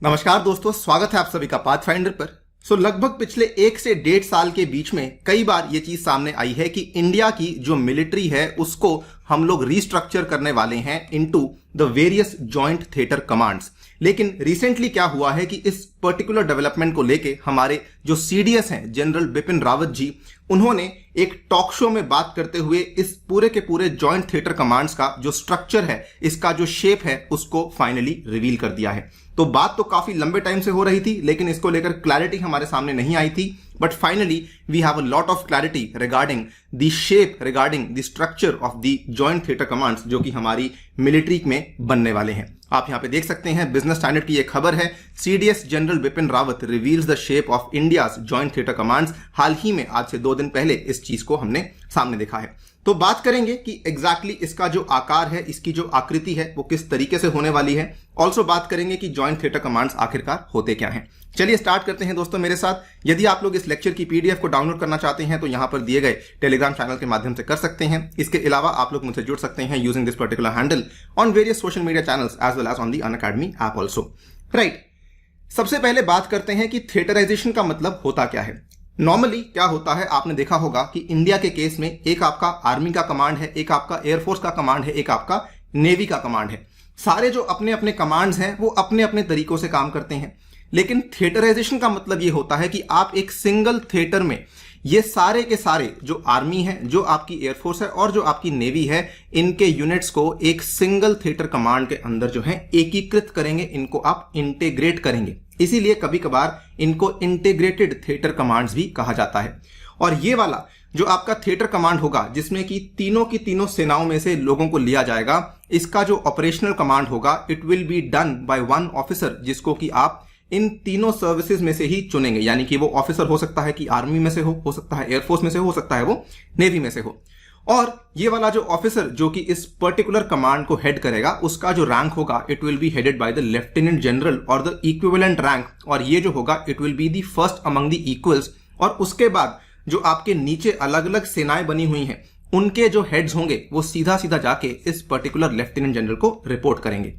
नमस्कार दोस्तों, स्वागत है आप सभी का पाथफाइंडर पर। लगभग पिछले 1 से 1.5 साल के बीच में कई बार ये चीज सामने आई है कि इंडिया की जो मिलिट्री है उसको हम लोग रिस्ट्रक्चर करने वाले हैं into the various joint theatre commands. लेकिन रिसेंटली क्या हुआ है कि इस पर्टिकुलर डेवलपमेंट को लेके हमारे जो सीडीएस हैं जनरल बिपिन रावत जी, उन्होंने एक टॉक शो में बात करते हुए इस पूरे के पूरे जॉइंट थिएटर कमांड्स का जो स्ट्रक्चर है, इसका जो शेप है, उसको फाइनली रिवील कर दिया है। तो बात तो काफी लंबे टाइम से हो रही थी, लेकिन इसको लेकर क्लैरिटी हमारे सामने नहीं आई थी। But finally we have a lot of clarity regarding the shape, regarding the structure of the joint theatre commands जो कि हमारी मिलिट्री में बनने वाले हैं। आप यहां पे देख सकते हैं, बिजनेस स्टैंडर्ड की एक खबर है, CDS general Bipin Rawat reveals the shape of India's joint theatre commands. हाल ही में, आज से 2 दिन पहले इस चीज को हमने सामने देखा है। तो बात करेंगे कि एग्जैक्टली इसका जो आकार है, इसकी जो आकृति है, वो किस तरीके से होने वाली है। ऑल्सो बात करेंगे कि जॉइंट थिएटर कमांड्स आखिरकार होते क्या हैं। चलिए स्टार्ट करते हैं दोस्तों मेरे साथ। यदि आप लोग इस लेक्चर की पीडीएफ को डाउनलोड करना चाहते हैं तो यहां पर दिए गए टेलीग्राम चैनल के माध्यम से कर सकते हैं। इसके अलावा आप लोग मुझसे जुड़ सकते हैं using this particular handle on various social media channels as well as on the Unacademy app also. Right, सबसे पहले बात करते हैं कि थिएटराइजेशन का मतलब होता क्या है। नॉर्मली क्या होता है, आपने देखा होगा कि इंडिया के केस में एक आपका आर्मी का कमांड है, एक आपका एयरफोर्स का कमांड है, एक आपका नेवी का कमांड है। सारे जो अपने अपने कमांड्स हैं वो अपने अपने तरीकों से काम करते हैं। लेकिन थिएटराइजेशन का मतलब ये होता है कि आप एक सिंगल थिएटर में ये सारे के सारे जो आर्मी है, जो आपकी एयरफोर्स है और जो आपकी नेवी है, इनके यूनिट्स को एक सिंगल थिएटर कमांड के अंदर जो है एकीकृत करेंगे, इनको आप इंटीग्रेट करेंगे। इसीलिए कभी कभार इनको इंटीग्रेटेड थिएटर कमांड्स भी कहा जाता है। और ये वाला जो आपका थिएटर कमांड होगा, जिसमें कि तीनों की तीनों सेनाओं में से लोगों को लिया जाएगा, इसका जो ऑपरेशनल कमांड होगा, it will be done by one officer, जिसको कि आप इन तीनों सर्विसेज में से ही चुनेंगे। यानी कि वो ऑफिसर हो सकता है कि आर्मी में से हो सकता है एयरफोर्स में से हो सकता है वो नेवी में से हो। और ये वाला जो ऑफिसर जो कि इस पर्टिकुलर कमांड को हेड करेगा, उसका जो रैंक होगा, it will be headed by the lieutenant general और द इक्विवेलेंट रैंक। और ये जो होगा, it will be the first among the equals. और उसके बाद जो आपके नीचे अलग अलग सेनाएं बनी हुई हैं, उनके जो हेड्स होंगे वो सीधा सीधा जाके इस पर्टिकुलर लेफ्टिनेंट जनरल को रिपोर्ट करेंगे।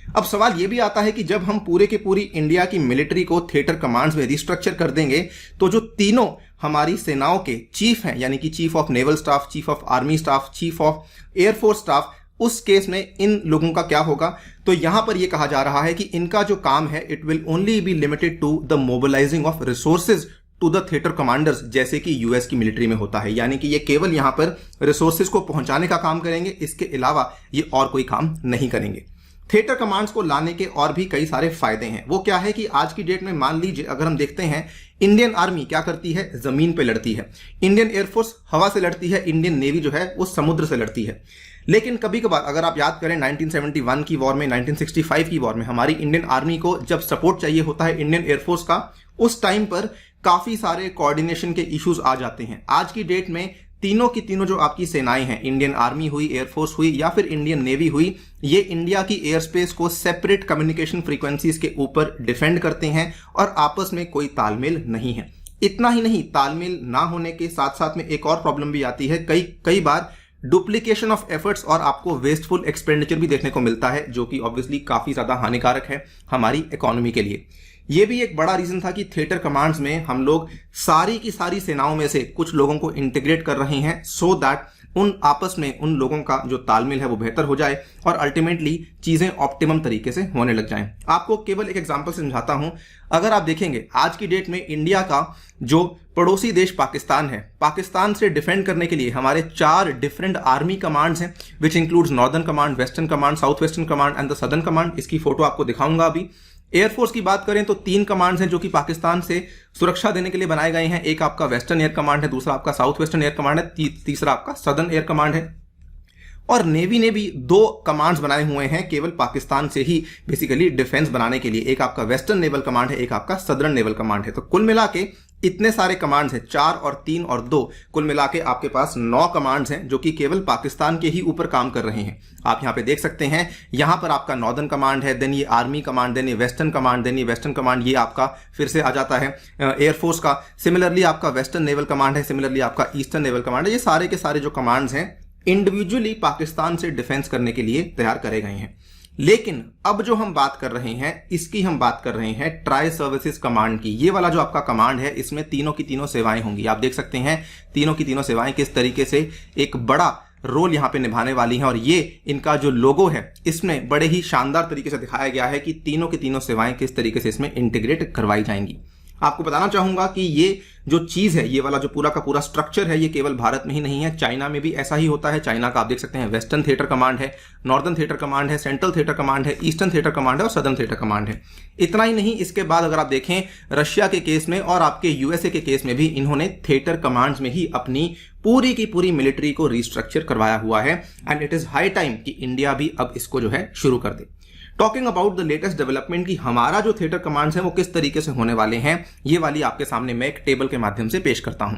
अब सवाल यह भी आता है कि जब हम पूरे के पूरी इंडिया की मिलिट्री को थिएटर कमांड्स में रिस्ट्रक्चर कर देंगे, तो जो तीनों हमारी सेनाओं के चीफ हैं, यानी कि chief of naval staff, chief of army staff, chief of air force staff, उस केस में इन लोगों का क्या होगा। तो यहां पर यह कहा जा रहा है कि इनका जो काम है, it will only be limited to the mobilising of resources to the theatre commanders, जैसे कि यूएस की मिलिट्री में होता है। यानी कि ये केवल यहां पर रिसोर्सेज को पहुंचाने का काम करेंगे, इसके अलावा ये और कोई काम नहीं करेंगे। थिएटर कमांड्स को लाने के और भी कई सारे फायदे हैं। वो क्या है कि आज की डेट में मान लीजिए अगर हम देखते हैं, इंडियन आर्मी क्या करती है, जमीन पे लड़ती है, इंडियन एयरफोर्स हवा से लड़ती है, इंडियन नेवी जो है वो समुद्र से लड़ती है। लेकिन कभी कभार अगर आप याद करें 1971 की वॉर में, 1965 की वॉर में हमारी इंडियन आर्मी को जब सपोर्ट चाहिए होता है इंडियन एयरफोर्स का, उस टाइम पर काफी सारे कोऑर्डिनेशन के इश्यूज आ जाते हैं। आज की डेट में तीनों की तीनों जो आपकी सेनाएं हैं, इंडियन आर्मी हुई, एयरफोर्स हुई या फिर इंडियन नेवी हुई, ये इंडिया की एयर स्पेस को सेपरेट कम्युनिकेशन फ्रीक्वेंसीज के ऊपर डिफेंड करते हैं और आपस में कोई तालमेल नहीं है। इतना ही नहीं, तालमेल ना होने के साथ साथ में एक और प्रॉब्लम भी आती है, कई बार डुप्लीकेशन ऑफ एफर्ट्स और आपको वेस्टफुल एक्सपेंडिचर भी देखने को मिलता है, जो कि ऑब्वियसली काफी ज्यादा हानिकारक है हमारी इकोनॉमी के लिए। ये भी एक बड़ा रीजन था कि थिएटर कमांड्स में हम लोग सारी की सारी सेनाओं में से कुछ लोगों को इंटीग्रेट कर रहे हैं, सो दैट उन आपस में उन लोगों का जो तालमेल है वो बेहतर हो जाए और अल्टीमेटली चीजें ऑप्टिमम तरीके से होने लग जाएं। आपको केवल एक एग्जांपल समझाता हूं। अगर आप देखेंगे आज की डेट में इंडिया का जो पड़ोसी देश पाकिस्तान है, पाकिस्तान से डिफेंड करने के लिए हमारे 4 डिफरेंट आर्मी कमांड्स हैं, which includes northern command, western command, south western command and the southern command. इसकी फोटो आपको दिखाऊंगा अभी। एयरफोर्स की बात करें तो 3 कमांड्स हैं जो कि पाकिस्तान से सुरक्षा देने के लिए बनाए गए हैं। एक आपका वेस्टर्न एयर कमांड है, दूसरा आपका साउथ वेस्टर्न एयर कमांड है, तीसरा आपका सदर्न एयर कमांड है। और नेवी ने भी 2 कमांड्स बनाए हुए हैं केवल पाकिस्तान से ही बेसिकली डिफेंस बनाने के लिए। एक आपका वेस्टर्न नेवल कमांड है, एक आपका सदर्न नेवल कमांड है। तो कुल मिला के इतने सारे कमांड्स हैं, 4 और 3 और 2, कुल मिला के आपके पास 9 कमांड्स हैं जो कि केवल पाकिस्तान के ही ऊपर काम कर रहे हैं। आप यहां पे देख सकते हैं, यहां पर आपका नॉर्दर्न कमांड है, देन ये आर्मी कमांड, देन ये वेस्टर्न कमांड, देन ये वेस्टर्न कमांड, ये आपका फिर से आ जाता है एयरफोर्स का। सिमिलरली आपका वेस्टर्न नेवल कमांड है, सिमिलरली आपका ईस्टर्न नेवल कमांड है। ये सारे के सारे जो कमांड्स हैं इंडिविजुअली पाकिस्तान से डिफेंस करने के लिए तैयार करे गए हैं। लेकिन अब जो हम बात कर रहे हैं इसकी हम बात कर रहे हैं ट्राई सर्विसेज कमांड की। ये वाला जो आपका कमांड है इसमें तीनों की तीनों सेवाएं होंगी। आप देख सकते हैं तीनों की तीनों सेवाएं किस तरीके से एक बड़ा रोल यहां पे निभाने वाली हैं, और ये इनका जो लोगो है इसमें बड़े ही शानदार तरीके से दिखाया गया है कि तीनों की तीनों सेवाएं किस तरीके से इसमें इंटीग्रेट करवाई जाएंगी। आपको बताना चाहूंगा कि ये जो चीज है, ये वाला जो पूरा का पूरा स्ट्रक्चर है, ये केवल भारत में ही नहीं है, चाइना में भी ऐसा ही होता है। चाइना का आप देख सकते हैं वेस्टर्न थिएटर कमांड है, नॉर्दर्न थिएटर कमांड है, सेंट्रल थिएटर कमांड है, ईस्टर्न थिएटर कमांड है और सदर्न थिएटर कमांड है। इतना ही नहीं, इसके बाद अगर आप देखें रशिया के केस में और आपके यूएसए के केस में भी इन्होंने थिएटर कमांड्स में ही अपनी पूरी की पूरी मिलिट्री को रिस्ट्रक्चर करवाया हुआ है, and it is high time कि इंडिया भी अब इसको जो है शुरू कर दे। Talking about the latest development की हमारा जो थिएटर कमांड्स है वो किस तरीके से होने वाले हैं, ये वाली आपके सामने मैं एक टेबल के माध्यम से पेश करता हूं।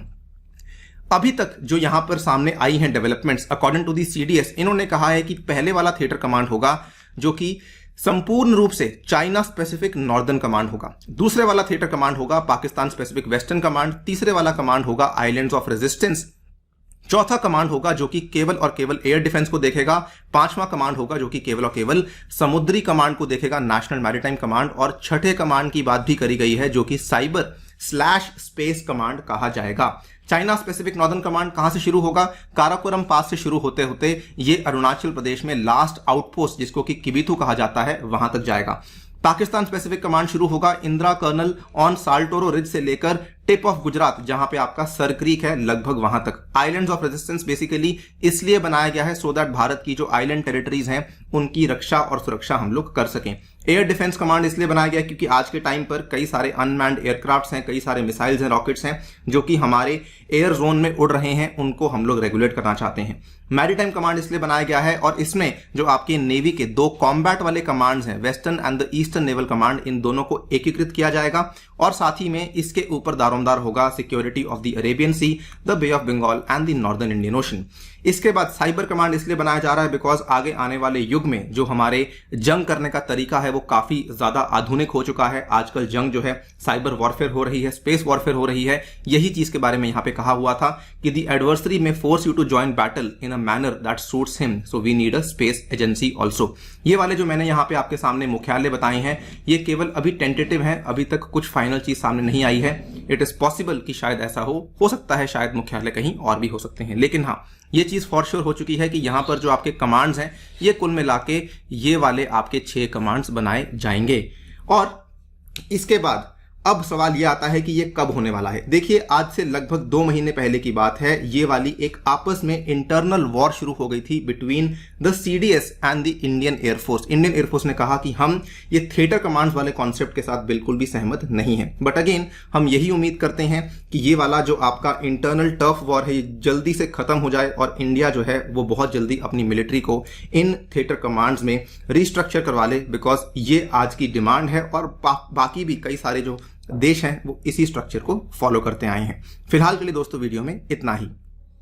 अभी तक जो यहां पर सामने आई हैं developments according to the CDS, इन्होंने कहा है कि पहले वाला थिएटर कमांड होगा जो कि संपूर्ण रूप से चाइना स्पेसिफिक नॉर्दर्न कमांड होगा। दूसरे वाला थिएटर कमांड होगा पाकिस्तान स्पेसिफिक वेस्टर्न कमांड। तीसरे वाला कमांड होगा आइलैंड्स ऑफ रेजिस्टेंस। चौथा कमांड होगा जो कि केवल और केवल एयर डिफेंस को देखेगा। पांचवा कमांड होगा जो कि केवल और केवल समुद्री कमांड को देखेगा, नेशनल मैरीटाइम कमांड। और छठे कमांड की बात भी करी गई है जो कि साइबर/स्पेस कमांड कहा जाएगा। चाइना स्पेसिफिक नॉर्दर्न कमांड कहां से शुरू होगा? काराकोरम पास से शुरू होते होते ये अरुणाचल प्रदेश में लास्ट आउटपोस्ट जिसको कि किबिथु कहा जाता है वहां तक जाएगा। पाकिस्तान स्पेसिफिक कमांड शुरू होगा Indira col on Saltoro ridge से लेकर टिप ऑफ गुजरात जहां पे आपका सर क्रीक है लगभग वहां तक। आइलैंड्स ऑफ रेजिस्टेंस बेसिकली इसलिए बनाया गया है सो दैट भारत की जो आइलैंड टेरिटरीज हैं उनकी रक्षा और सुरक्षा हम लोग कर सकें। एयर डिफेंस कमांड इसलिए बनाया गया क्योंकि आज के टाइम पर कई सारे अनमैन्ड एयरक्राफ्ट्स हैं, कई सारे मिसाइल्स हैं, रॉकेट्स हैं जो कि हमारे एयर जोन में उड़ रहे हैं, उनको हम लोग रेगुलेट करना चाहते हैं। मैरीटाइम कमांड इसलिए बनाया गया है और इसमें जो आपके नेवी के दो कॉम्बैट वाले कमांड्स हैं, western and the eastern naval command, इन दोनों को एकीकृत किया जाएगा। और साथ ही में इसके ऊपर दारोमदार होगा security of the Arabian sea, the bay of Bengal and the northern Indian ocean. इसके बाद साइबर कमांड इसलिए बनाया जा रहा है बिकॉज आगे आने वाले युग में जो हमारे जंग करने का तरीका है वो काफी ज्यादा आधुनिक हो चुका है। आजकल जंग जो है साइबर वॉरफेयर हो रही है, स्पेस वॉरफेयर हो रही है। यही चीज के बारे में यहां पे कहा हुआ था कि the adversary may force you to join battle in a manner that suits him, so we need a space agency also. ये वाले जो मैंने यहां पे आपके सामने मुख्यालय बताए हैं ये केवल अभी टेंटेटिव हैं, अभी तक कुछ फाइनल चीज सामने नहीं आई है। इट इज पॉसिबल कि शायद ऐसा हो सकता है शायद मुख्यालय कहीं और भी हो सकते हैं, लेकिन हाँ ये चीज फॉर श्योर हो चुकी है कि यहां पर जो आपके कमांड्स हैं ये कुल मिला के ये वाले आपके 6 कमांड्स बनाए जाएंगे। और इसके बाद अब सवाल यह आता है कि ये कब होने वाला है। देखिए आज से लगभग 2 महीने पहले की बात है, ये वाली एक आपस में इंटरनल वॉर शुरू हो गई थी between the CDS and the Indian air force. Indian air force ने कहा कि हम ये थिएटर कमांड्स वाले कॉन्सेप्ट के साथ बिल्कुल भी सहमत नहीं है, बट अगेन हम यही उम्मीद करते हैं कि ये वाला जो आपका इंटरनल टफ वॉर है ये जल्दी से खत्म हो जाए और इंडिया जो है वो बहुत जल्दी अपनी मिलिट्री को इन थिएटर कमांड्स में रिस्ट्रक्चर करवा ले, बिकॉज ये आज की डिमांड है और बाकी भी कई सारे जो देश हैं वो इसी स्ट्रक्चर को फॉलो करते आए हैं। फिलहाल के लिए दोस्तों वीडियो में इतना ही।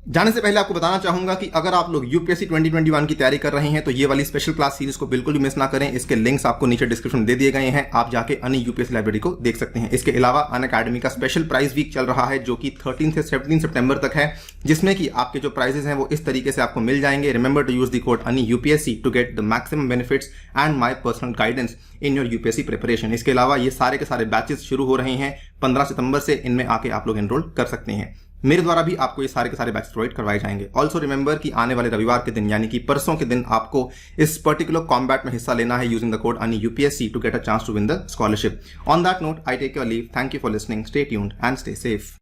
जाने से पहले आपको बताना चाहूंगा कि अगर आप लोग यूपीएससी 2021 की तैयारी कर रहे हैं तो ये वाली स्पेशल क्लास सीरीज को बिल्कुल भी मिस ना करें। इसके लिंक्स आपको नीचे डिस्क्रिप्शन में दे दिए गए हैं, आप जाके अन यूपीएससी लाइब्रेरी को देख सकते हैं। इसके अलावा अन अकेडमी का स्पेशल प्राइज वीक चल रहा है जो कि 13 से 17 सितंबर तक है, जिसमें कि आपके जो प्राइजेस हैं वो इस तरीके से आपको मिल जाएंगे। Remember to use the code अनी UPSC to get the maximum benefits and my personal guidance in your UPSC preparation. इसके अलावा ये सारे के सारे बैचेस शुरू हो रहे हैं 15 सितंबर से, इनमें आके आप लोग एनरोल कर सकते हैं। मेरे द्वारा भी आपको ये सारे के सारे बैच प्रोवाइड करवाए जाएंगे। ऑल्सो रिमेंबर कि आने वाले रविवार के दिन यानी कि परसों के दिन आपको इस पर्टिकुलर कॉम्बैट में हिस्सा लेना है यूजिंग द कोड अनी UPSC to get a chance to win the scholarship. On that note I take your leave. Thank you for listening, stay tuned and stay safe.